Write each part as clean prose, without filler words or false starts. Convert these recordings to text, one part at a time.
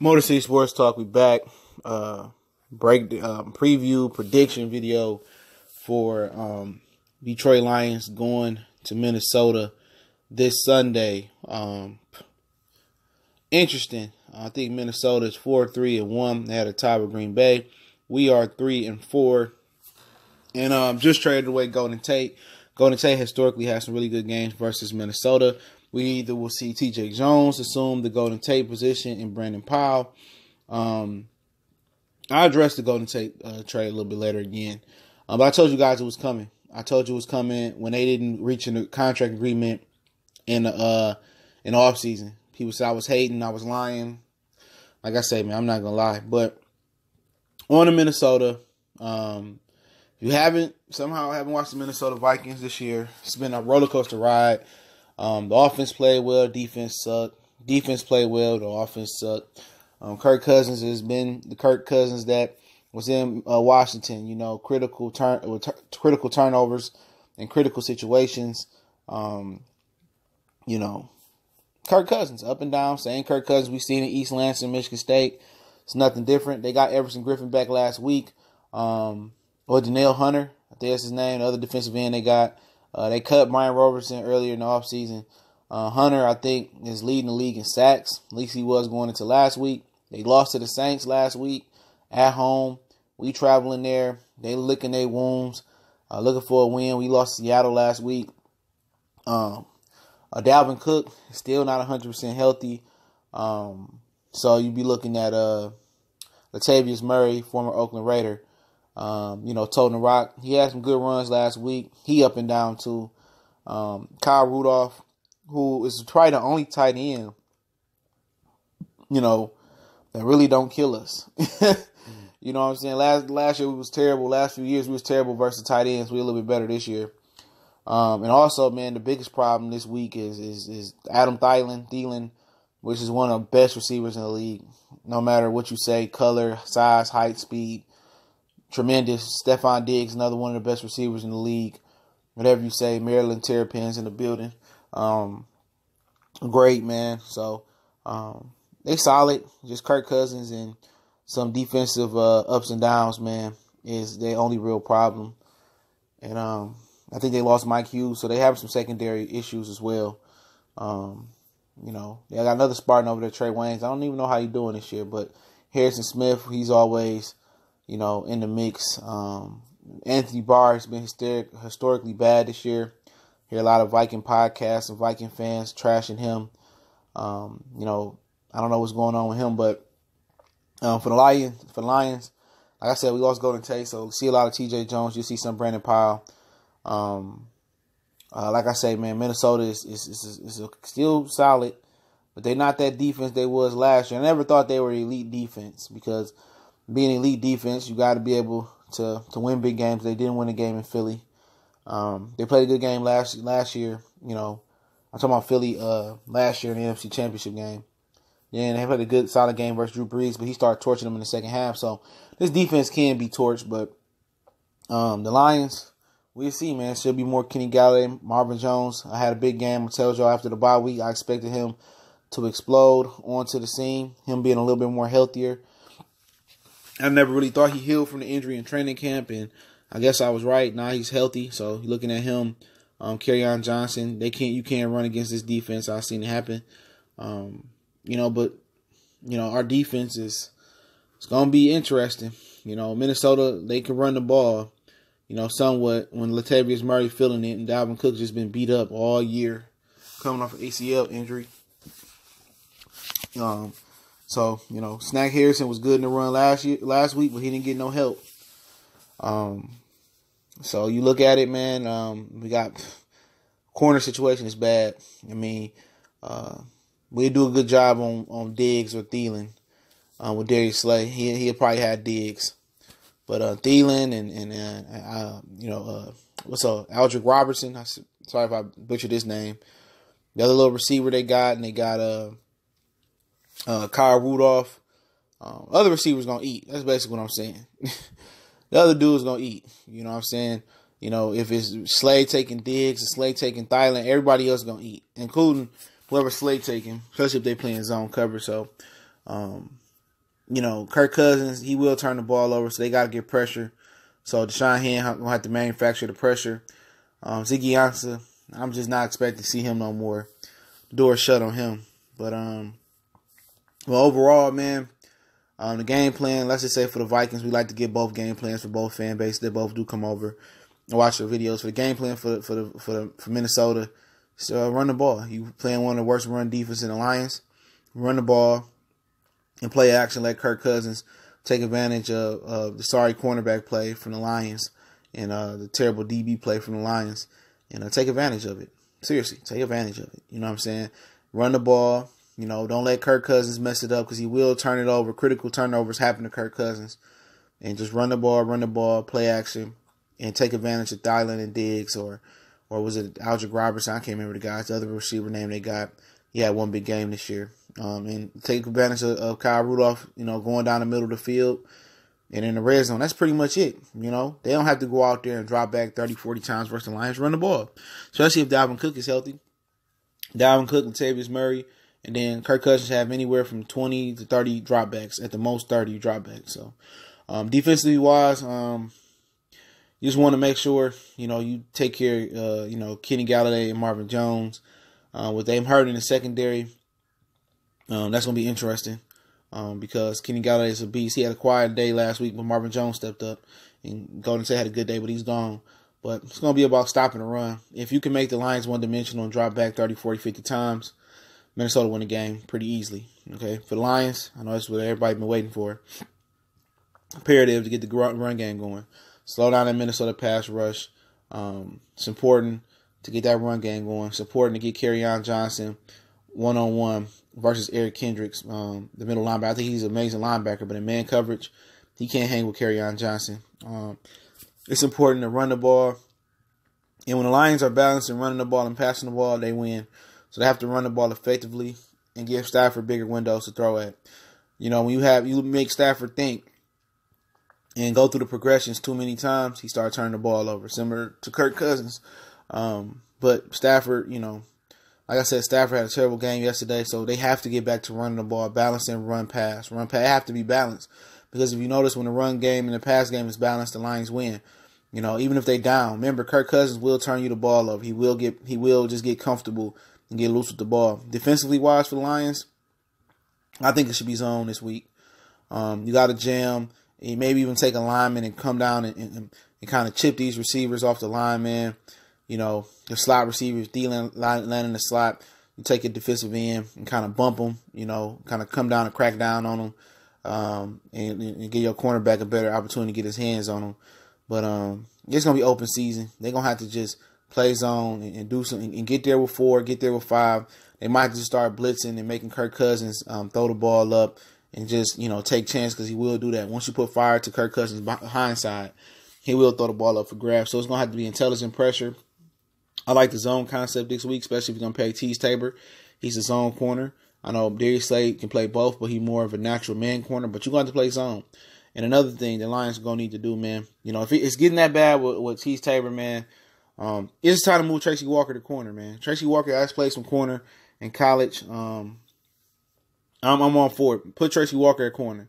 Motor City Sports Talk, we back. Preview prediction video for Detroit Lions going to Minnesota this Sunday. Interesting. I think Minnesota is 4-3-1. They had a tie with Green Bay. We are 3-4. And just traded away Golden Tate. Golden Tate historically has some really good games versus Minnesota. We either will see T.J. Jones assume the Golden Tate position and Brandon Powell. I'll address the Golden Tate trade a little bit later again. But I told you guys it was coming. I told you it was coming when they didn't reach a contract agreement in the offseason. People said I was hating, I was lying. Like I say, man, I'm not going to lie. But on to Minnesota. If you haven't watched the Minnesota Vikings this year, it's been a roller coaster ride. The offense played well, defense sucked. Defense played well, the offense sucked. Kirk Cousins has been the Kirk Cousins that was in Washington. You know, critical turnovers and critical situations. You know, Kirk Cousins up and down. Same Kirk Cousins we seen in East Lansing, Michigan State. It's nothing different. They got Everson Griffin back last week. Or Danielle Hunter, I think that's his name. The other defensive end they got. They cut Brian Robertson earlier in the offseason. Hunter, I think, is leading the league in sacks. At least he was going into last week. They lost to the Saints last week at home. We traveling there. They licking their wounds, looking for a win. We lost to Seattle last week. Dalvin Cook is still not 100% healthy. So you'd be looking at Latavius Murray, former Oakland Raider. Toting the rock. He had some good runs last week. He up and down too. Kyle Rudolph, who is probably the only tight end, that really don't kill us. You know what I'm saying? Last year we was terrible. Last few years we was terrible versus tight ends. We're a little bit better this year. And also, man, the biggest problem this week is Adam Thielen, which is one of the best receivers in the league. No matter what you say, color, size, height, speed. Tremendous. Stefon Diggs, another one of the best receivers in the league. Whatever you say, Maryland Terrapins in the building. Great, man. So, they solid. Just Kirk Cousins and some defensive ups and downs, man, is their only real problem. And I think they lost Mike Hughes, so they have some secondary issues as well. They got another Spartan over there, Trey Waynes. I don't even know how he's doing this year, but Harrison Smith, he's always in the mix. Anthony Barr has been historically bad this year. Hear a lot of Viking podcasts and Viking fans trashing him. I don't know what's going on with him, but for the Lions, like I said, we lost Golden Tate, so see a lot of T.J. Jones. You see some Brandon Powell. Like I say, man, Minnesota is still solid, but they're not that defense they was last year. I never thought they were elite defense because being elite defense, you got to be able to win big games. They didn't win a game in Philly. They played a good game last year. I'm talking about Philly last year in the NFC Championship game. Yeah, and they played a good, solid game versus Drew Brees, but he started torching them in the second half. So this defense can be torched, but the Lions, we'll see, man. Should be more Kenny Galladay, Marvin Jones. I had a big game. I told y'all after the bye week, I expected him to explode onto the scene, him being a little bit more healthier. I never really thought he healed from the injury in training camp, and I guess I was right. Now he's healthy, so looking at him, Kerryon Johnson, you can't run against this defense. I've seen it happen. But our defense it's gonna be interesting. Minnesota, they can run the ball, somewhat when Latavius Murray feeling it, and Dalvin Cook just been beat up all year, coming off an ACL injury. So, Snack Harrison was good in the run last week, but he didn't get no help. So you look at it, man, we got corner situation is bad. I mean, we do a good job on Diggs or Thielen with Darius Slay. He'll probably have Diggs. But Thielen and Aldrick Robertson. Sorry if I butchered his name. The other little receiver they got, and they got Kyle Rudolph. Other receivers gonna eat. That's basically what I'm saying. The other dude's gonna eat. You know what I'm saying? If it's Slade taking Diggs and Slade taking Thielen, everybody else gonna eat, including whoever Slade taking, especially if they playing zone cover. So, Kirk Cousins, he will turn the ball over, so they got to get pressure. So Deshaun Hand going to have to manufacture the pressure. Ziggy Ansah, I'm just not expecting to see him no more. The door's shut on him. But, well, overall, man, the game plan, let's just say for the Vikings, we like to get both game plans for both fan bases. They both do come over and watch the videos. For the game plan for Minnesota, so run the ball. You playing one of the worst run defense in the Lions. Run the ball and play action. Let Kirk Cousins take advantage of the sorry cornerback play from the Lions and the terrible DB play from the Lions. And take advantage of it. Seriously, take advantage of it. You know what I'm saying? Run the ball. Don't let Kirk Cousins mess it up because he will turn it over. Critical turnovers happen to Kirk Cousins. And just run the ball, play action, and take advantage of Thielen and Diggs or was it Aldrick Robertson? I can't remember the guys. The other receiver name they got. He had one big game this year. And take advantage of Kyle Rudolph, going down the middle of the field and in the red zone. That's pretty much it. They don't have to go out there and drop back 30, 40 times versus the Lions. Run the ball. Especially if Dalvin Cook is healthy. Dalvin Cook, Latavius Murray, and then Kirk Cousins have anywhere from 20 to 30 dropbacks. At the most, 30 dropbacks. So, defensively wise, you just want to make sure, you take care of, Kenny Galladay and Marvin Jones. With them hurt in the secondary, that's going to be interesting because Kenny Galladay is a beast. He had a quiet day last week, but Marvin Jones stepped up. And Golden State had a good day, but he's gone. But it's going to be about stopping the run. If you can make the Lions one-dimensional and drop back 30, 40, 50 times, Minnesota win the game pretty easily. Okay, for the Lions, I know that's what everybody's been waiting for. Imperative to get the run game going. Slow down that Minnesota pass rush. It's important to get that run game going. It's important to get Kerryon Johnson one-on-one versus Eric Kendricks, the middle linebacker. I think he's an amazing linebacker, but in man coverage, he can't hang with Kerryon Johnson. It's important to run the ball. And when the Lions are balanced and running the ball and passing the ball, they win. So they have to run the ball effectively and give Stafford bigger windows to throw at. When you make Stafford think and go through the progressions too many times, he starts turning the ball over, similar to Kirk Cousins. But Stafford, like I said, Stafford had a terrible game yesterday, so they have to get back to running the ball, balancing run pass. Run pass have to be balanced because if you notice when the run game and the pass game is balanced, the Lions win. Even if they down, remember Kirk Cousins will turn you the ball over. He will just get comfortable and get loose with the ball. Defensively wise for the Lions, I think it should be zone this week. You got to jam. And maybe even take a lineman and come down and kind of chip these receivers off the line, man. The slot receivers, Thielen landing in the slot. You take a defensive end and kind of bump them, kind of come down and crack down on them and give your cornerback a better opportunity to get his hands on them. But it's going to be open season. They're going to have to just play zone and do something and get there with 4, get there with 5. They might just start blitzing and making Kirk Cousins throw the ball up. And just, take chance because he will do that. Once you put fire to Kirk Cousins' behind side, he will throw the ball up for grabs. So it's going to have to be intelligent pressure. I like the zone concept this week, especially if you're going to play Tease Tabor. He's a zone corner. I know Darius Slade can play both, but he's more of a natural man corner. But you're going to have to play zone. And another thing the Lions are going to need to do, man, if it's getting that bad with Tease Tabor, man, it's time to move Tracy Walker to corner, man. Tracy Walker has played some corner in college. I'm on for it. Put Tracy Walker at corner.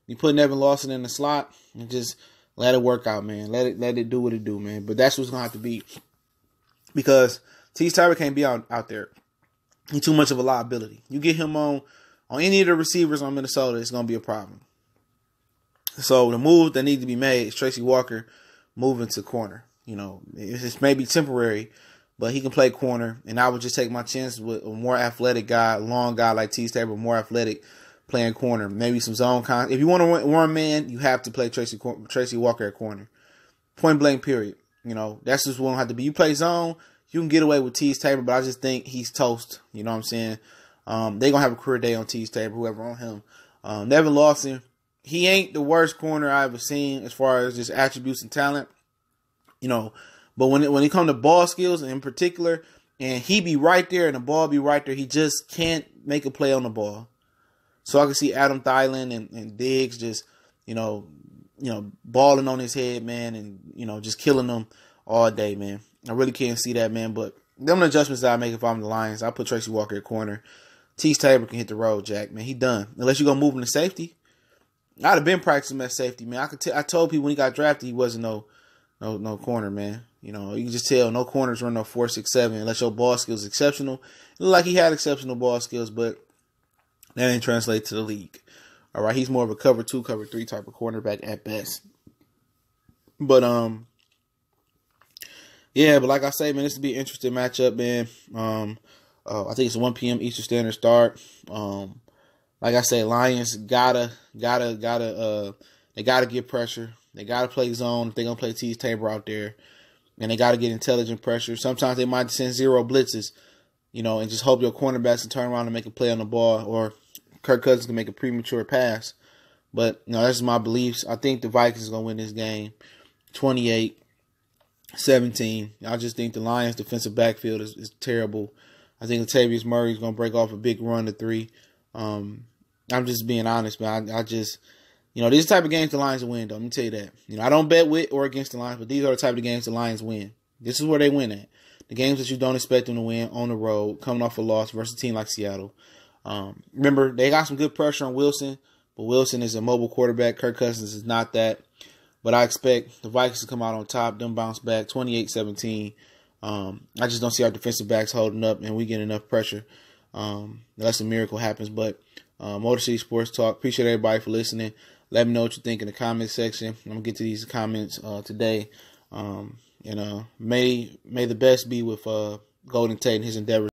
You put Nevin Lawson in the slot and just let it work out, man. Let it do what it do, man. But that's what's gonna have to be because Tease Tabor can't be out there. He's too much of a liability. You get him on any of the receivers on Minnesota, it's gonna be a problem. So the move that needs to be made is Tracy Walker moving to corner. It's maybe temporary, but he can play corner, and I would just take my chances with a more athletic guy, long guy like Tease Tabor, more athletic, playing corner. Maybe some zone If you want to run man, you have to play Tracy Walker at corner. Point blank, period. That's just what it have to be. You play zone, you can get away with Tease Tabor, but I just think he's toast. You know what I'm saying? They're going to have a career day on Tease Tabor, whoever on him. Nevin Lawson, he ain't the worst corner I've ever seen as far as just attributes and talent. But when it comes to ball skills in particular, and he be right there and the ball be right there, he just can't make a play on the ball. So I can see Adam Thielen and Diggs just, balling on his head, man, and, just killing them all day, man. I really can't see that, man. But them adjustments that I make if I'm the Lions, I put Tracy Walker at corner. Tease Tabor can hit the road, Jack, man. He done. Unless you're going to move him to safety. I'd have been practicing him at safety, man. I told people when he got drafted he wasn't no corner, man. You know, you can just tell no corners run no 4.67 unless your ball skills exceptional. It looked like he had exceptional ball skills, but that didn't translate to the league. All right, he's more of a cover 2, cover 3 type of cornerback at best. But yeah, but like I say, man, this will be an interesting matchup, man. I think it's a 1 p.m. Eastern Standard start. Like I say, Lions gotta they gotta get pressure. They gotta play zone if they're gonna play Tease Tabor out there, and they gotta get intelligent pressure. Sometimes they might send 0 blitzes, you know, and just hope your cornerbacks can turn around and make a play on the ball, or Kirk Cousins can make a premature pass. But you know, that's my beliefs. I think the Vikings are gonna win this game, 28-17. I just think the Lions' defensive backfield is terrible. I think Latavius Murray is gonna break off a big run to 3. I'm just being honest, man. I just, you know, these type of games the Lions win, though. Let me tell you that. You know, I don't bet with or against the Lions, but these are the type of games the Lions win. This is where they win at. The games that you don't expect them to win on the road, coming off a loss versus a team like Seattle. Remember, they got some good pressure on Wilson, but Wilson is a mobile quarterback. Kirk Cousins is not that. But I expect the Vikings to come out on top, them bounce back 28-17. I just don't see our defensive backs holding up, and we get enough pressure unless a miracle happens. But Motor City Sports Talk, appreciate everybody for listening. Let me know what you think in the comment section. I'm going to get to these comments today. May the best be with Golden Tate and his endeavors.